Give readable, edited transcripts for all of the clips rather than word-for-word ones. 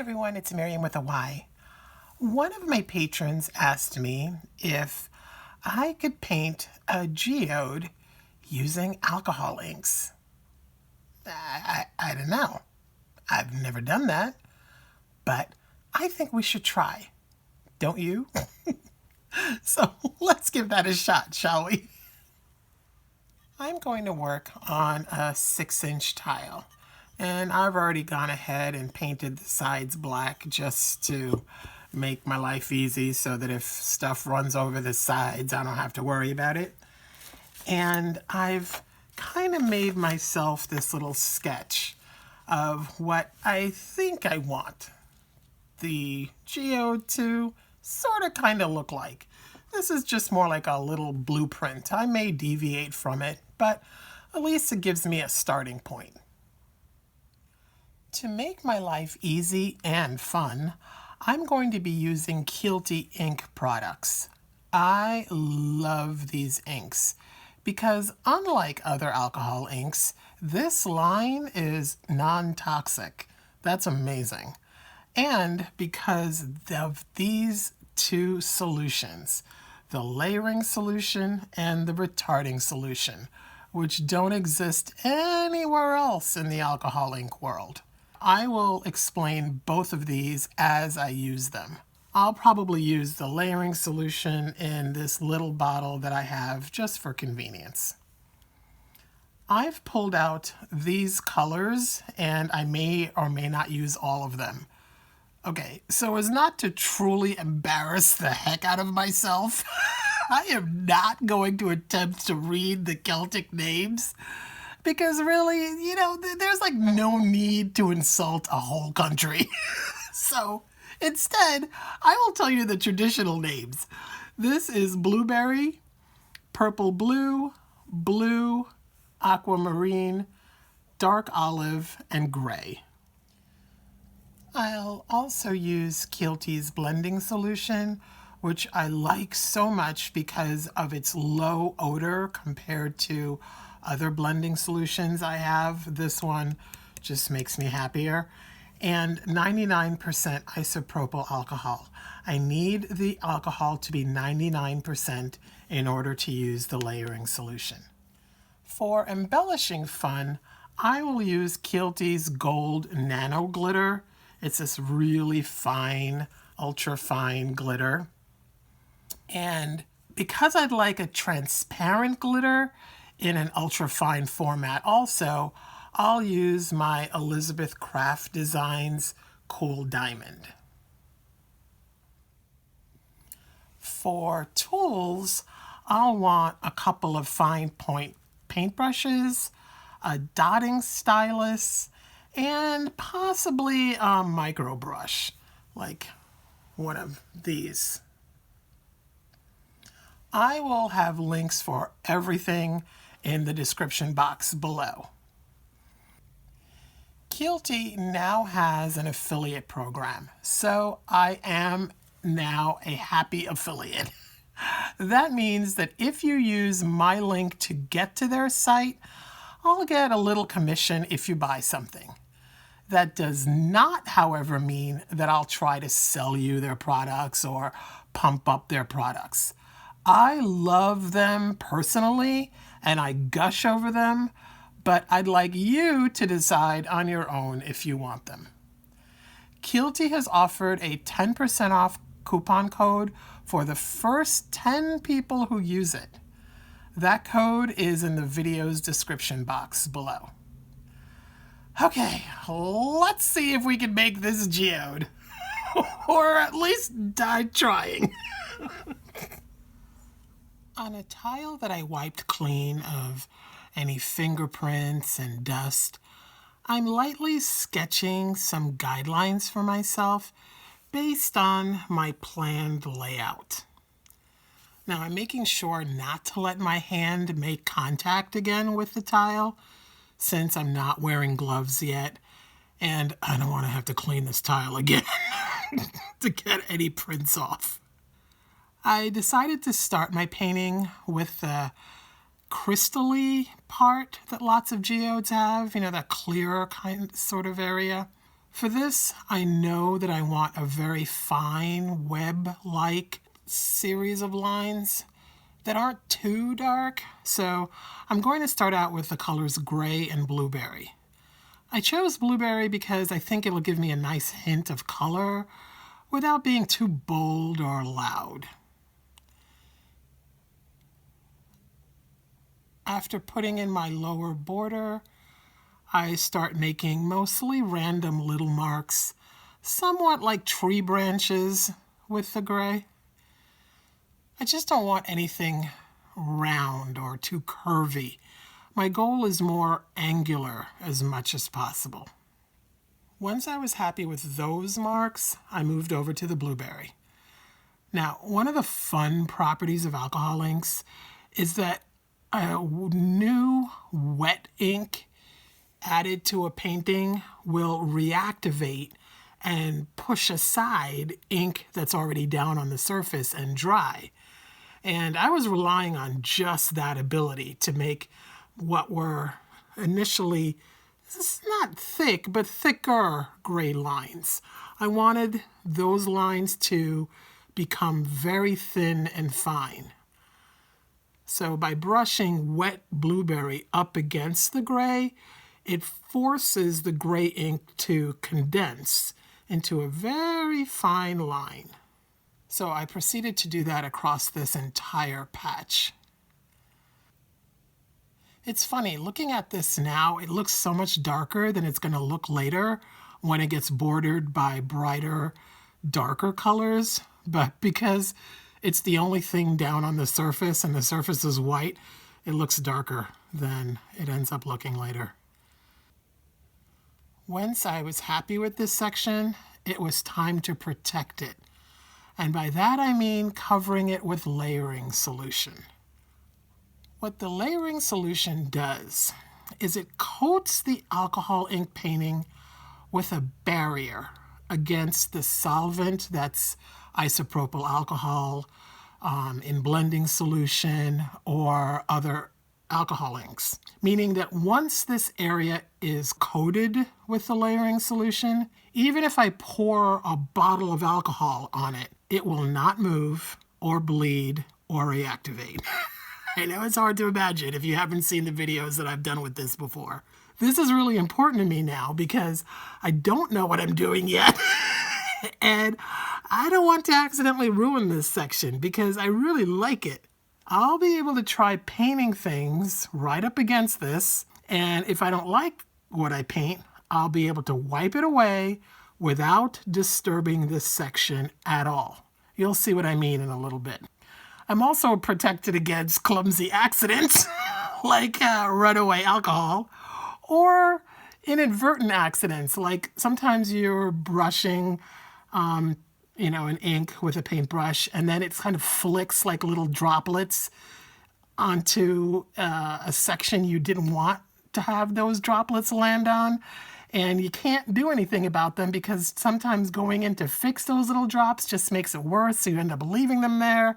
everyone, it's Miriam with a Y. One of my patrons asked me if I could paint a geode using alcohol inks. I don't know. I've never done that, but I think we should try. Don't you? So let's give that a shot, shall we? I'm going to work on a 6-inch tile. And I've already gone ahead and painted the sides black just to make my life easy so that if stuff runs over the sides, I don't have to worry about it. And I've kind of made myself this little sketch of what I think I want the geode to sort of kind of look like. This is just more like a little blueprint. I may deviate from it, but at least it gives me a starting point. To make my life easy and fun, I'm going to be using Kielty Ink products. I love these inks because unlike other alcohol inks, this line is non-toxic. That's amazing. And because of these two solutions, the layering solution and the retarding solution, which don't exist anywhere else in the alcohol ink world. I will explain both of these as I use them. I'll probably use the layering solution in this little bottle that I have just for convenience. I've pulled out these colors and I may or may not use all of them. Okay, so as not to truly embarrass the heck out of myself, I am not going to attempt to read the Celtic names. Because really, you know, there's like no need to insult a whole country. So instead, I will tell you the traditional names. This is blueberry, purple blue, blue, aquamarine, dark olive, and gray. I'll also use Kielty's blending solution, which I like so much because of its low odor compared to other blending solutions I have. This one just makes me happier. And 99% isopropyl alcohol. I need the alcohol to be 99% in order to use the layering solution. For embellishing fun, I will use Kielty's Gold Nano Glitter. It's this really fine, ultra fine glitter. And because I'd like a transparent glitter in an ultra fine format also, I'll use my Elizabeth Craft Designs Cool Diamond. For tools, I'll want a couple of fine point paintbrushes, a dotting stylus, and possibly a micro brush, like one of these. I will have links for everything in the description box below. Kielty now has an affiliate program, so I am now a happy affiliate. That means that if you use my link to get to their site, I'll get a little commission if you buy something. That does not, however, mean that I'll try to sell you their products or pump up their products. I love them personally, and I gush over them, but I'd like you to decide on your own if you want them. Kielty has offered a 10% off coupon code for the first 10 people who use it. That code is in the video's description box below. Okay, let's see if we can make this geode. Or at least die trying. On a tile that I wiped clean of any fingerprints and dust, I'm lightly sketching some guidelines for myself based on my planned layout. Now I'm making sure not to let my hand make contact again with the tile since I'm not wearing gloves yet and I don't want to have to clean this tile again to get any prints off. I decided to start my painting with the crystal-y part that lots of geodes have, you know, that clearer kind sort of area. For this, I know that I want a very fine web-like series of lines that aren't too dark, so I'm going to start out with the colors gray and blueberry. I chose blueberry because I think it'll give me a nice hint of color without being too bold or loud. After putting in my lower border, I start making mostly random little marks, somewhat like tree branches with the gray. I just don't want anything round or too curvy. My goal is more angular as much as possible. Once I was happy with those marks, I moved over to the blueberry. Now, one of the fun properties of alcohol inks is that a new wet ink added to a painting will reactivate and push aside ink that's already down on the surface and dry. And I was relying on just that ability to make what were initially, it's not thick, but thicker gray lines. I wanted those lines to become very thin and fine. So by brushing wet blueberry up against the gray, it forces the gray ink to condense into a very fine line. So I proceeded to do that across this entire patch. It's funny, looking at this now, it looks so much darker than it's going to look later when it gets bordered by brighter, darker colors. But because it's the only thing down on the surface and the surface is white, it looks darker than it ends up looking later. Once I was happy with this section, it was time to protect it. And by that I mean covering it with layering solution. What the layering solution does is it coats the alcohol ink painting with a barrier against the solvent that's isopropyl alcohol in blending solution or other alcohol inks. Meaning that once this area is coated with the layering solution, even if I pour a bottle of alcohol on it, it will not move or bleed or reactivate. I know it's hard to imagine if you haven't seen the videos that I've done with this before. This is really important to me now because I don't know what I'm doing yet. And I don't want to accidentally ruin this section because I really like it. I'll be able to try painting things right up against this. And if I don't like what I paint, I'll be able to wipe it away without disturbing this section at all. You'll see what I mean in a little bit. I'm also protected against clumsy accidents like runaway alcohol or inadvertent accidents, like sometimes you're brushing an ink with a paintbrush and then it kind of flicks like little droplets onto a section you didn't want to have those droplets land on. And you can't do anything about them because sometimes going in to fix those little drops just makes it worse, so you end up leaving them there.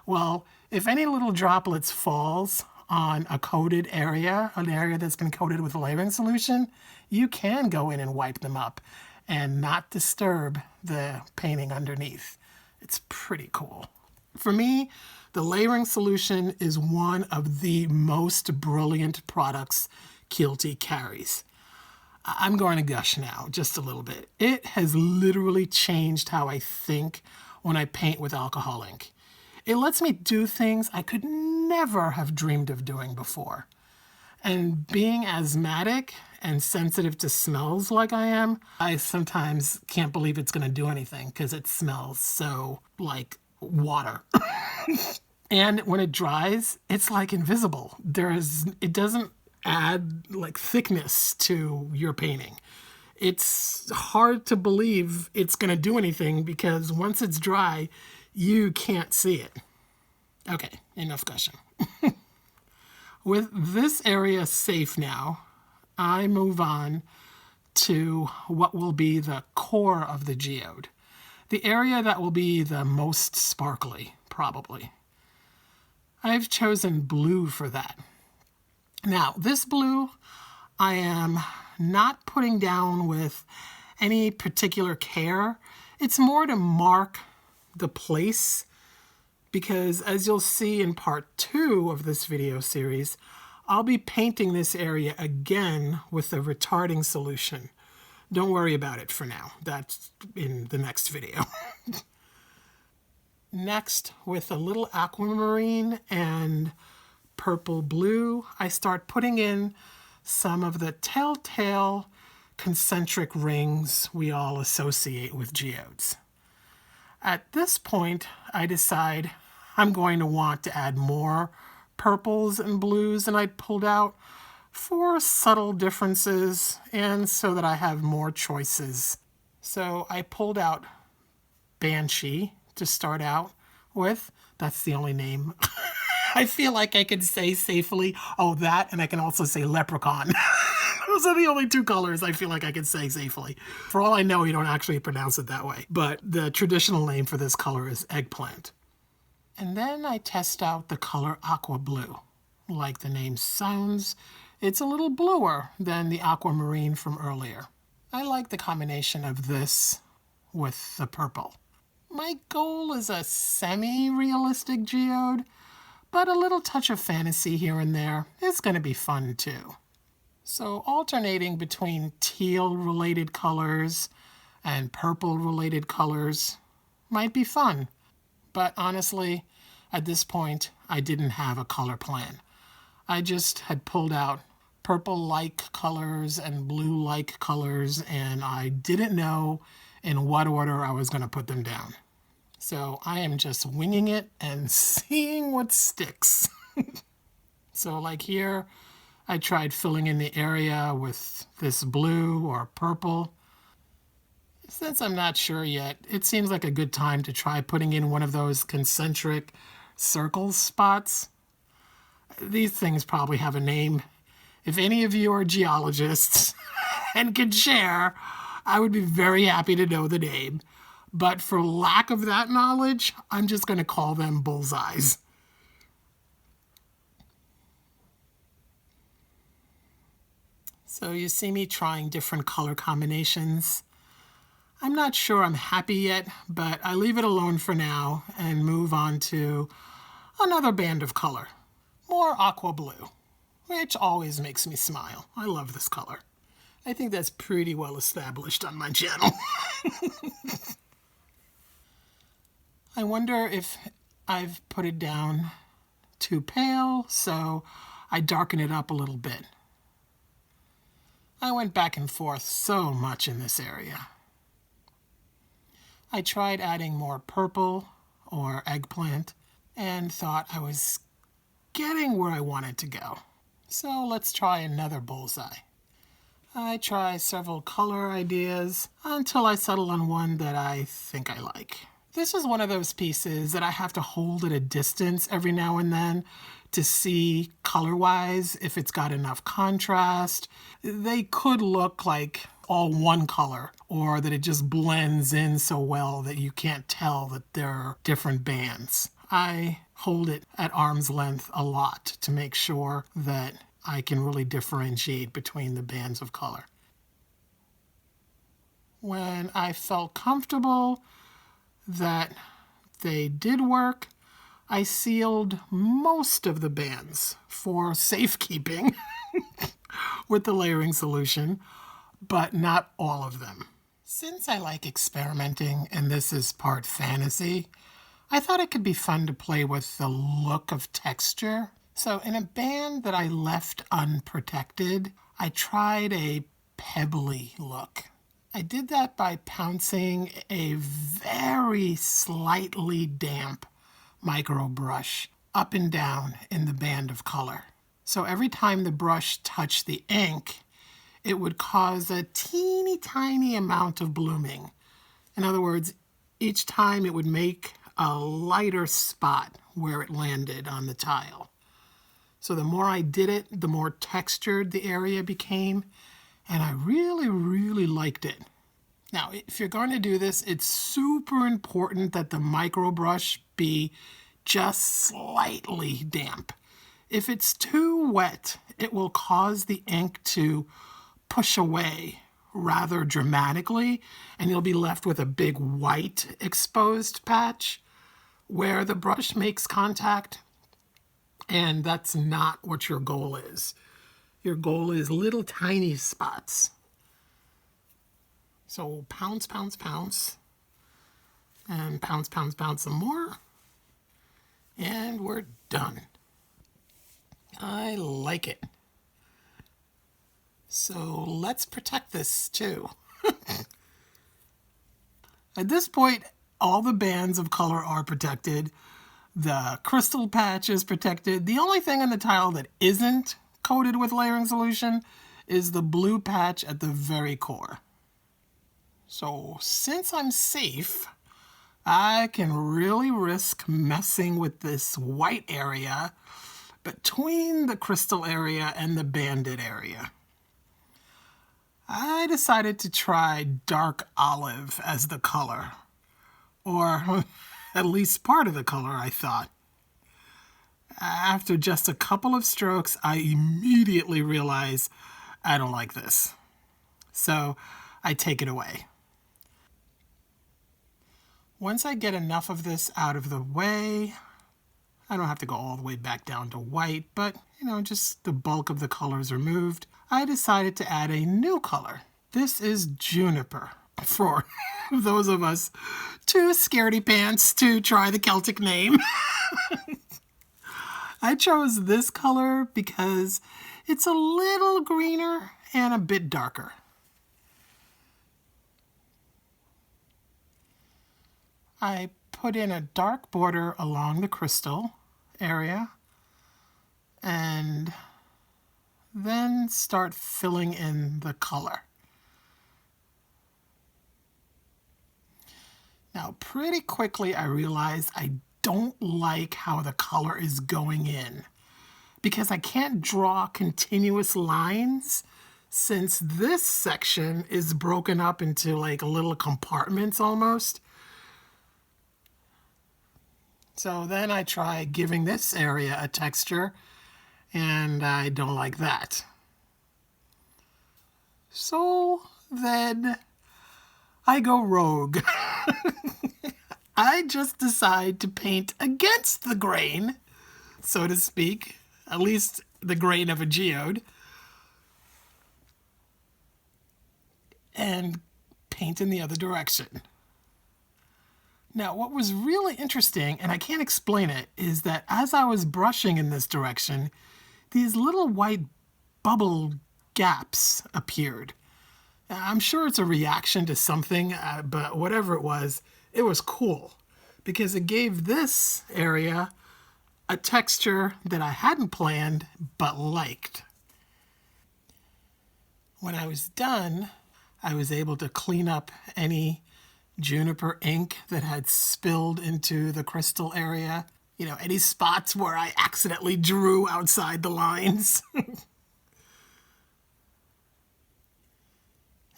Well, if any little droplets falls on a coated area, an area that's been coated with a layering solution, you can go in and wipe them up and not disturb the painting underneath. It's pretty cool. For me, the layering solution is one of the most brilliant products Kielty carries. I'm going to gush now, just a little bit. It has literally changed how I think when I paint with alcohol ink. It lets me do things I could never have dreamed of doing before. And being asthmatic and sensitive to smells like I am, I sometimes can't believe it's going to do anything because it smells so like water. And when it dries, it's like invisible. It doesn't add like thickness to your painting. It's hard to believe it's going to do anything because once it's dry, you can't see it. Okay, enough gushing. With this area safe now, I move on to what will be the core of the geode. The area that will be the most sparkly, probably. I've chosen blue for that. Now, this blue I am not putting down with any particular care. It's more to mark the place, because as you'll see in part 2 of this video series, I'll be painting this area again with a retarding solution. Don't worry about it for now. That's in the next video. Next, with a little aquamarine and purple blue, I start putting in some of the telltale concentric rings we all associate with geodes. At this point, I decide I'm going to want to add more purples and blues, and I pulled out for subtle differences and so that I have more choices. So I pulled out Banshee to start out with. That's the only name I feel like I could say safely. Oh, that, and I can also say Leprechaun. Those are the only two colors I feel like I could say safely. For all I know, you don't actually pronounce it that way. But the traditional name for this color is Eggplant. And then I test out the color Aqua Blue. Like the name sounds, it's a little bluer than the aquamarine from earlier. I like the combination of this with the purple. My goal is a semi-realistic geode, but a little touch of fantasy here and there is going to be fun too. So alternating between teal-related colors and purple-related colors might be fun. But honestly, at this point, I didn't have a color plan. I just had pulled out purple-like colors and blue-like colors, and I didn't know in what order I was going to put them down. So I am just winging it and seeing what sticks. So like here, I tried filling in the area with this blue or purple. Since I'm not sure yet, it seems like a good time to try putting in one of those concentric circle spots. These things probably have a name. If any of you are geologists and can share, I would be very happy to know the name. But for lack of that knowledge, I'm just going to call them bullseyes. So you see me trying different color combinations. I'm not sure I'm happy yet, but I leave it alone for now and move on to another band of color. More aqua blue, which always makes me smile. I love this color. I think that's pretty well established on my channel. I wonder if I've put it down too pale, so I darken it up a little bit. I went back and forth so much in this area. I tried adding more purple or eggplant and thought I was getting where I wanted to go. So let's try another bullseye. I try several color ideas until I settle on one that I think I like. This is one of those pieces that I have to hold at a distance every now and then to see color-wise if it's got enough contrast. They could look like all one color, or that it just blends in so well that you can't tell that there are different bands. I hold it at arm's length a lot to make sure that I can really differentiate between the bands of color. When I felt comfortable that they did work, I sealed most of the bands for safekeeping with the layering solution, but not all of them. Since I like experimenting and this is part fantasy, I thought it could be fun to play with the look of texture. So in a band that I left unprotected, I tried a pebbly look. I did that by pouncing a very slightly damp micro brush up and down in the band of color. So every time the brush touched the ink, it would cause a teeny tiny amount of blooming. In other words, each time it would make a lighter spot where it landed on the tile. So the more I did it, the more textured the area became, and I really, really liked it. Now, if you're going to do this, it's super important that the micro brush be just slightly damp. If it's too wet, it will cause the ink to push away rather dramatically, and you'll be left with a big white exposed patch where the brush makes contact, and that's not what your goal is. Your goal is little tiny spots. So pounce, pounce, pounce, and pounce, pounce, pounce some more, and we're done. I like it. So let's protect this too. At this point, all the bands of color are protected. The crystal patch is protected. The only thing on the tile that isn't coated with layering solution is the blue patch at the very core. So since I'm safe, I can really risk messing with this white area between the crystal area and the banded area. I decided to try dark olive as the color, or at least part of the color, I thought. After just a couple of strokes, I immediately realized I don't like this. So I take it away. Once I get enough of this out of the way, I don't have to go all the way back down to white, but just the bulk of the colors removed, I decided to add a new color. This is juniper, for those of us too scaredy pants to try the Celtic name. I chose this color because it's a little greener and a bit darker. I put in a dark border along the crystal area and then start filling in the color. Now, pretty quickly I realized I don't like how the color is going in because I can't draw continuous lines since this section is broken up into like little compartments almost. So then I try giving this area a texture, and I don't like that. So then I go rogue. I just decide to paint against the grain, so to speak, at least the grain of a geode, and paint in the other direction. Now, what was really interesting, and I can't explain it, is that as I was brushing in this direction, these little white bubble gaps appeared. I'm sure it's a reaction to something, but whatever it was cool because it gave this area a texture that I hadn't planned but liked. When I was done, I was able to clean up any juniper ink that had spilled into the crystal area. Any spots where I accidentally drew outside the lines.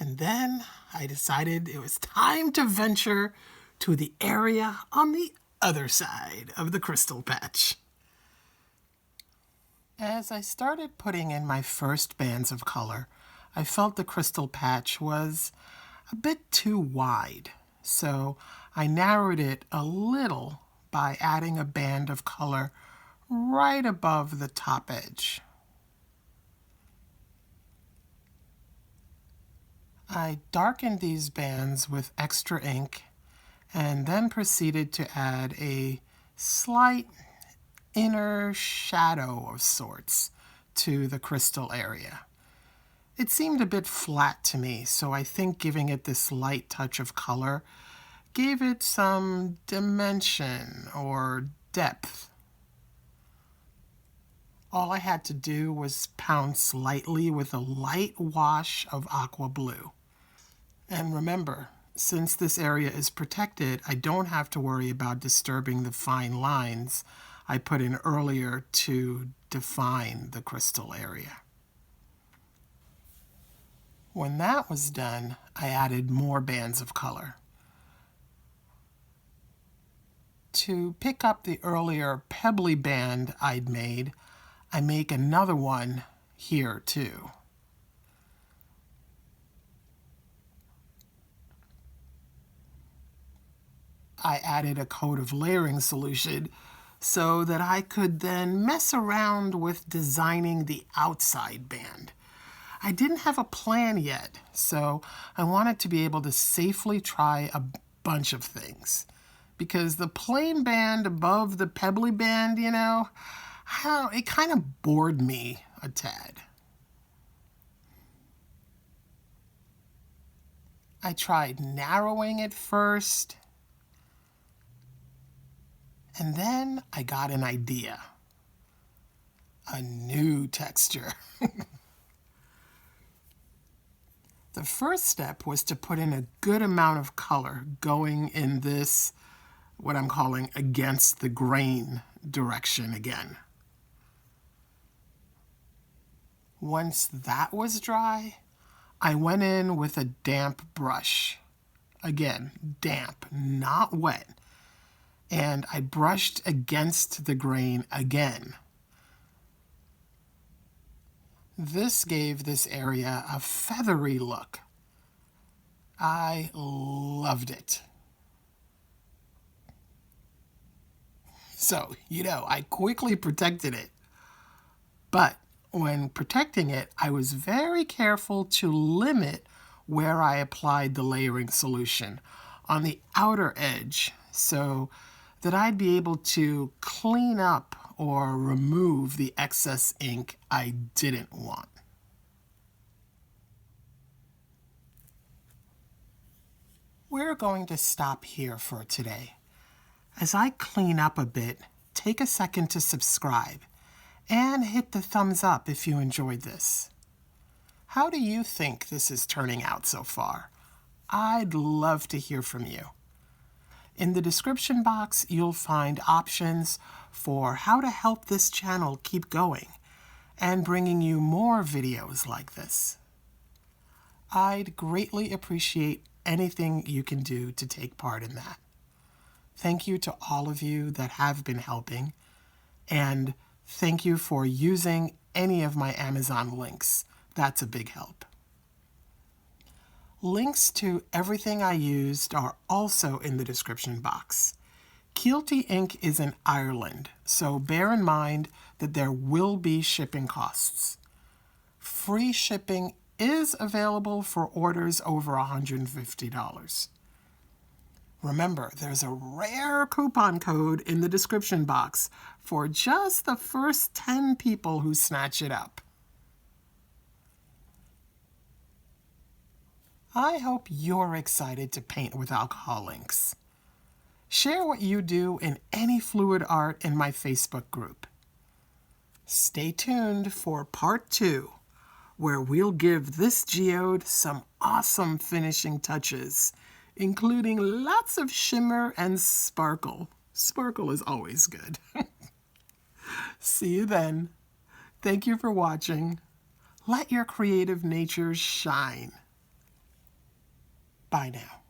And then I decided it was time to venture to the area on the other side of the crystal patch. As I started putting in my first bands of color, I felt the crystal patch was a bit too wide. So I narrowed it a little by adding a band of color right above the top edge. I darkened these bands with extra ink and then proceeded to add a slight inner shadow of sorts to the crystal area. It seemed a bit flat to me, so I think giving it this light touch of color gave it some dimension or depth. All I had to do was pounce lightly with a light wash of aqua blue. And remember, since this area is protected, I don't have to worry about disturbing the fine lines I put in earlier to define the crystal area. When that was done, I added more bands of color. To pick up the earlier pebbly band I'd made, I make another one here too. I added a coat of layering solution so that I could then mess around with designing the outside band. I didn't have a plan yet, so I wanted to be able to safely try a bunch of things. Because the plain band above the pebbly band, it kind of bored me a tad. I tried narrowing it first, and then I got an idea. A new texture. The first step was to put in a good amount of color going in this, what I'm calling against the grain direction again. Once that was dry, I went in with a damp brush. Again, damp, not wet. And I brushed against the grain again. This gave this area a feathery look. I loved it. So, I quickly protected it. But when protecting it, I was very careful to limit where I applied the layering solution on the outer edge so that I'd be able to clean up or remove the excess ink I didn't want. We're going to stop here for today. As I clean up a bit, take a second to subscribe and hit the thumbs up if you enjoyed this. How do you think this is turning out so far? I'd love to hear from you. In the description box, you'll find options for how to help this channel keep going and bringing you more videos like this. I'd greatly appreciate anything you can do to take part in that. Thank you to all of you that have been helping, and thank you for using any of my Amazon links. That's a big help. Links to everything I used are also in the description box. Kielty Ink is in Ireland, so bear in mind that there will be shipping costs. Free shipping is available for orders over $150. Remember, there's a rare coupon code in the description box for just the first 10 people who snatch it up. I hope you're excited to paint with alcohol inks. Share what you do in any fluid art in my Facebook group. Stay tuned for part 2, where we'll give this geode some awesome finishing touches, including lots of shimmer and sparkle. Sparkle is always good. See you then. Thank you for watching. Let your creative nature shine. Bye now.